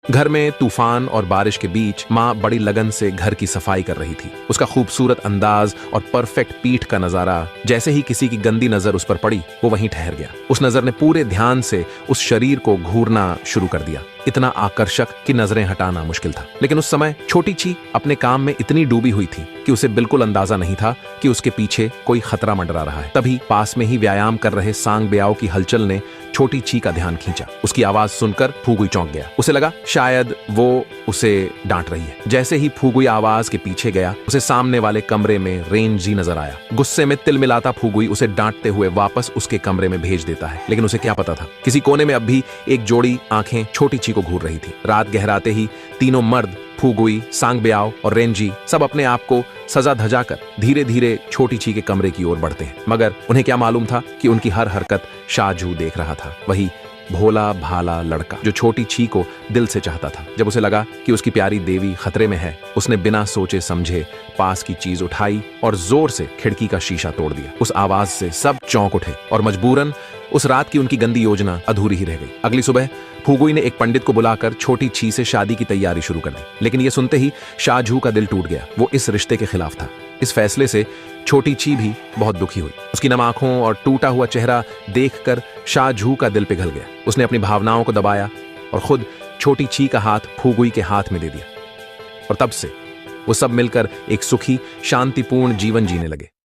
घर में तूफान और बारिश के बीच माँ बड़ी लगन से घर की सफाई कर रही थी। उसका खूबसूरत अंदाज और परफेक्ट पीठ का नजारा, जैसे ही किसी की गंदी नजर उस पर पड़ी वो वहीं ठहर गया। उस नजर ने पूरे ध्यान से उस शरीर को घूरना शुरू कर दिया, इतना आकर्षक कि नजरें हटाना मुश्किल था। लेकिन उस समय छोटी ची अपने काम में इतनी डूबी हुई थी कि उसे बिल्कुल अंदाजा नहीं था कि उसके पीछे कोई खतरा मंडरा रहा है। तभी पास में ही व्यायाम कर रहे सांग ब्याओ की हलचल ने छोटी ची का ध्यान खींचा। उसकी आवाज सुनकर फूगुई चौंक गया। उसे लगा शायद वो उसे डांट रही है। जैसे ही फूगुई आवाज के पीछे गया, उसे सामने वाले कमरे में रेंजी नजर आया। गुस्से में तिलमिलाता फूगुई उसे डांटते हुए वापस उसके कमरे में भेज देता है। लेकिन उसे क्या पता था, किसी कोने में अब भी एक जोड़ी आंखें छोटी ची को घूर रही थी। रात गहराते ही तीनों मर्द, फूगुई, सांग ब्याओ और रेंजी, सब अपने आप को सजा धजा कर धीरे धीरे छोटी ची के कमरे की ओर बढ़ते हैं। मगर उन्हें क्या मालूम था कि उनकी हर हरकत शाहजू देख रहा था, वही भोला भाला लड़का जो छोटी ची को दिल से चाहता था। जब उसे लगा कि उसकी प्यारी देवी खतरे में है, उसने बिना सोचे समझे पास की चीज उठाई और जोर से खिड़की का शीशा तोड़ दिया। उस आवाज से सब चौंक उठे और मजबूरन उस रात की उनकी गंदी योजना अधूरी ही रह गई। अगली सुबह फूगुई ने एक पंडित को बुलाकर छोटी ची से शादी की तैयारी शुरू कर दी। लेकिन यह सुनते ही शाहजू का दिल टूट गया। वो इस रिश्ते के खिलाफ था। इस फैसले से छोटी ची भी बहुत दुखी हुई। उसकी नम आंखों और टूटा हुआ चेहरा देखकर शाहजू का दिल पिघल गया। उसने अपनी भावनाओं को दबाया और खुद छोटी ची का हाथ फूगुई के हाथ में दे दिया। और तब से वो सब मिलकर एक सुखी, शांतिपूर्ण जीवन जीने लगे।